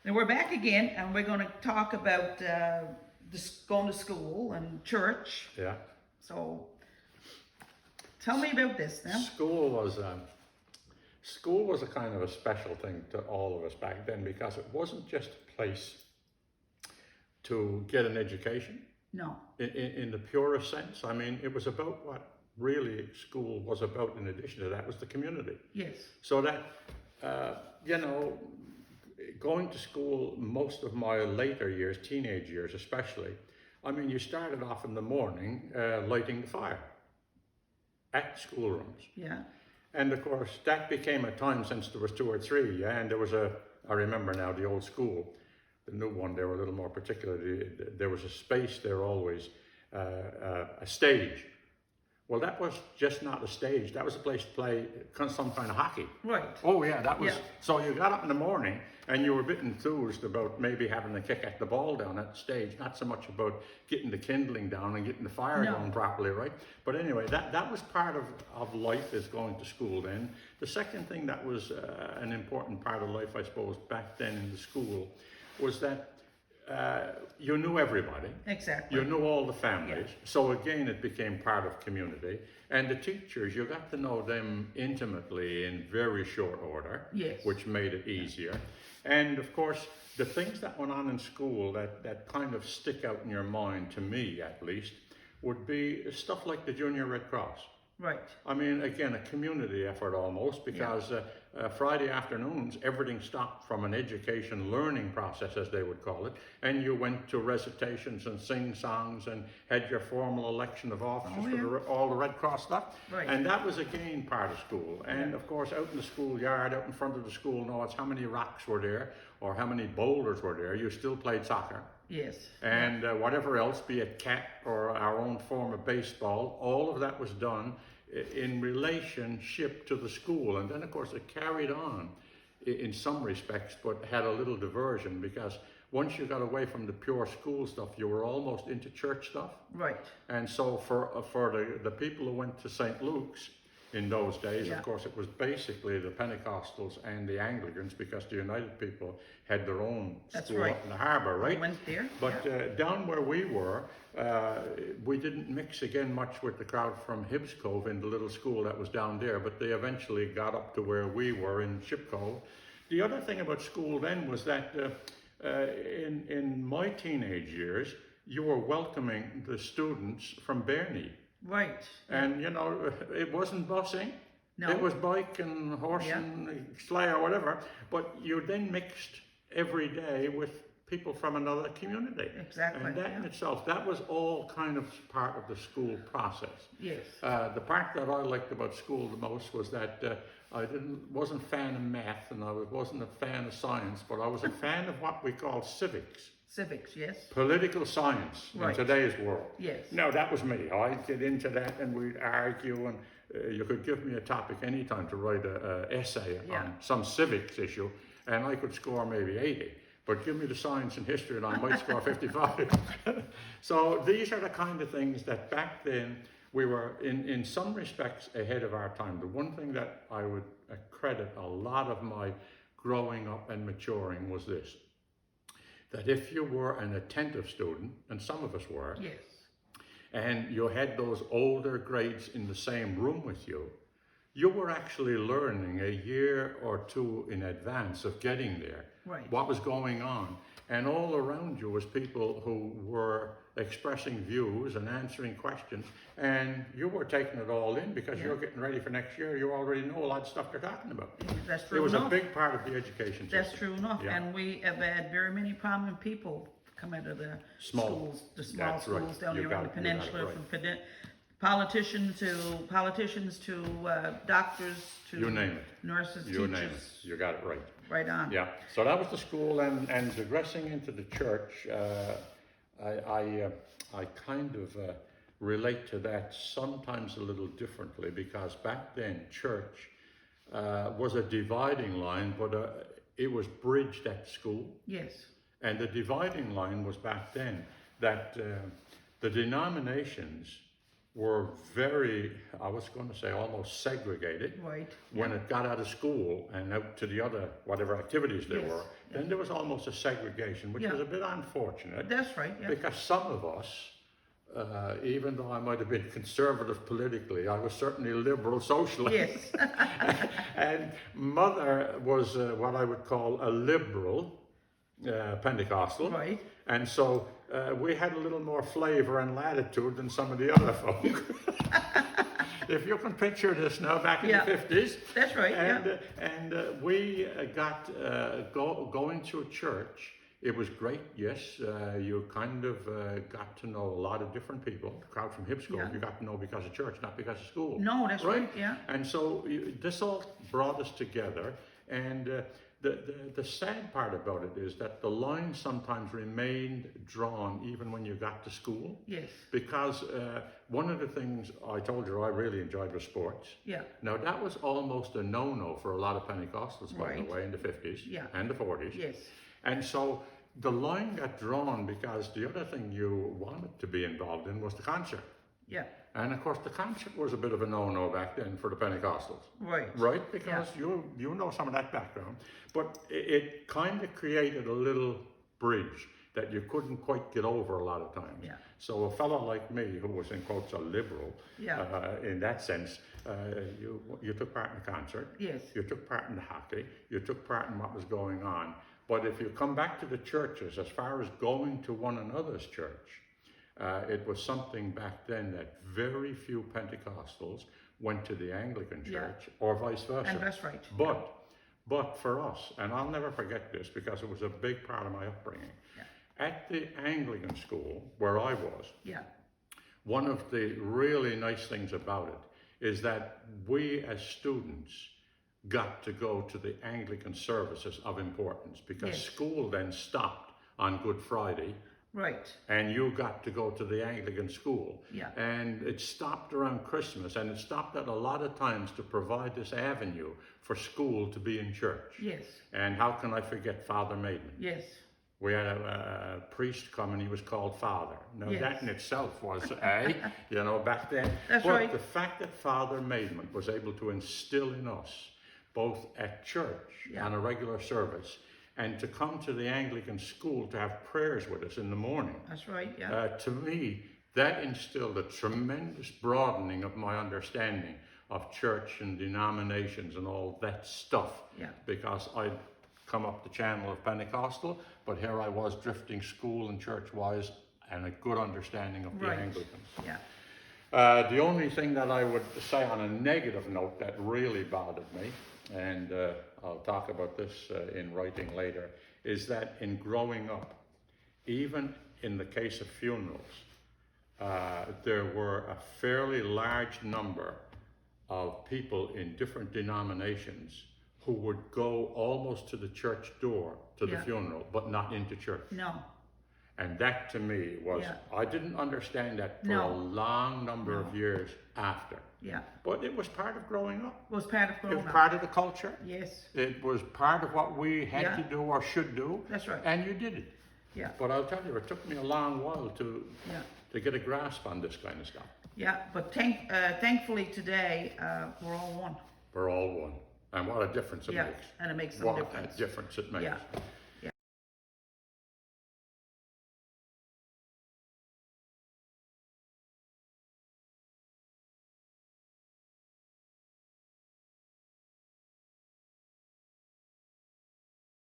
And we're back again, and we're going to talk about going to school and church. Yeah. So, tell me about this now. School was a kind of a special thing to all of us back then, because it wasn't just a place to get an education. No. In the purest sense. I mean, it was about what really school was about. In addition to that, was the community. Yes. So that, going to school most of my later years, teenage years especially, I mean, you started off in the morning lighting the fire at schoolrooms. Yeah. And of course, that became a time, since there was 2 or 3, yeah, and there was I remember now the old school, the new one, they were a little more particular. There was a space there always, a stage. Well, that was just not a stage. That was a place to play some kind of hockey. Right. Oh yeah, that was. Yeah. So you got up in the morning and you were a bit enthused about maybe having to kick at the ball down at the stage. Not so much about getting the kindling down and getting the fire going properly, right? But anyway, that was part of life, is going to school then. The second thing that was an important part of life, I suppose, back then in the school, was that you knew everybody. Exactly. You knew all the families. Yeah. So again, it became part of community. And the teachers, you got to know them intimately in very short order. Yes. Which made it easier. And of course, the things that went on in school that kind of stick out in your mind, to me at least, would be stuff like the Junior Red Cross. Right. I mean, again, a community effort almost, because Friday afternoons, everything stopped from an education learning process, as they would call it, and you went to recitations and sing songs and had your formal election of officers for all the Red Cross stuff. Right. And that was again part of school. And of course, out in the schoolyard, out in front of the school, no, it's how many rocks were there or how many boulders were there. You still played soccer. Yes. And whatever else, be it cat or our own form of baseball, all of that was done in relationship to the school. And then of course it carried on in some respects, but had a little diversion, because once you got away from the pure school stuff, you were almost into church stuff. Right. And so for the people who went to St. Luke's in those days, of course, it was basically the Pentecostals and the Anglicans, because the United people had their own school up in the harbour, right? I went there. But down where we were, we didn't mix again much with the crowd from Hibbs Cove in the little school that was down there, but they eventually got up to where we were in Ship Cove. The other thing about school then was that in my teenage years, you were welcoming the students from Bernie. Right. And you know, it wasn't busing. No. It was bike and horse and sleigh or whatever. But you then mixed every day with people from another community. Exactly. And that in itself, that was all kind of part of the school process. Yes. The part that I liked about school the most was that I wasn't a fan of math, and I wasn't a fan of science, but I was a fan of what we call civics. Civics, yes. Political science in today's world. Yes. Now, that was me. I'd get into that and we'd argue, and you could give me a topic anytime to write an essay on some civics issue, and I could score maybe 80. But give me the science and history and I might score 55. So these are the kind of things that back then we were, in some respects, ahead of our time. The one thing that I would credit a lot of my growing up and maturing was this: that if you were an attentive student, and some of us were, and you had those older grades in the same room with you, you were actually learning a year or 2 in advance of getting there what was going on. And all around you was people who were expressing views and answering questions, and you were taking it all in because you're getting ready for next year. You already know a lot of stuff they're talking about. That's true. It was a big part of the education system. That's true enough. And we have had very many prominent people come out of the schools, the small schools down here on the peninsula, from politicians to doctors to you name it. Nurses, you teachers. name it. You got it right. Right on. Yeah. So that was the school, and digressing into the church, I kind of relate to that sometimes a little differently, because back then church was a dividing line, but it was bridged at school. Yes. And the dividing line was back then that the denominations were very, I was going to say almost segregated. Right. When it got out of school and out to the other, whatever activities there Yes. were, then there was almost a segregation, which was a bit unfortunate. That's right, yeah. Because some of us, even though I might have been conservative politically, I was certainly liberal socially. Yes. And mother was what I would call a liberal Pentecostal. Right. And so we had a little more flavor and latitude than some of the other folk. If you can picture this now, back in the 50s. That's right, and we got going to a church. It was great, yes. You kind of got to know a lot of different people. The crowd from hip school, you got to know because of church, not because of school. No, that's right, yeah. And so this all brought us together. And the sad part about it is that the line sometimes remained drawn even when you got to school. Yes. Because one of the things I told you I really enjoyed was sports. Yeah. Now that was almost a no-no for a lot of Pentecostals, by the way, in the 50s and the 40s. Yes. And so the line got drawn because the other thing you wanted to be involved in was the concert. Yeah. And of course the concert was a bit of a no-no back then for the Pentecostals. Right. Right? Because you know some of that background. But it kind of created a little bridge that you couldn't quite get over a lot of times. Yeah. So a fellow like me, who was in quotes a liberal, in that sense, you took part in the concert. Yes. You took part in the hockey. You took part in what was going on. But if you come back to the churches, as far as going to one another's church, it was something back then that very few Pentecostals went to the Anglican church or vice versa. And that's right. But for us, and I'll never forget this because it was a big part of my upbringing, at the Anglican school where I was, one of the really nice things about it is that we as students got to go to the Anglican services of importance because school then stopped on Good Friday. Right. And you got to go to the Anglican school. Yeah. And it stopped around Christmas, and it stopped at a lot of times to provide this avenue for school to be in church. Yes. And how can I forget Father Maidman? Yes. We had a priest come and he was called Father. Now that in itself was back then. That's but right. the fact that Father Maidman was able to instill in us, both at church on a regular service, and to come to the Anglican school to have prayers with us in the morning. That's right, yeah. To me, that instilled a tremendous broadening of my understanding of church and denominations and all that stuff. Yeah. Because I'd come up the channel of Pentecostal, but here I was drifting school and church-wise and a good understanding of the Anglicans. Yeah. The only thing that I would say on a negative note that really bothered me, and I'll talk about this in writing later, is that in growing up, even in the case of funerals, there were a fairly large number of people in different denominations who would go almost to the church door to the funeral, but not into church. No. And that to me was, I didn't understand that for a long number of years after. Yeah. But it was part of growing up. It was part of growing up. It was part of the culture. Yes. It was part of what we had to do or should do. That's right. And you did it. Yeah. But I'll tell you, it took me a long while to get a grasp on this kind of stuff. Yeah, but thankfully today, we're all one. We're all one. And what a difference it makes. And it makes some difference. What a difference it makes. Yeah.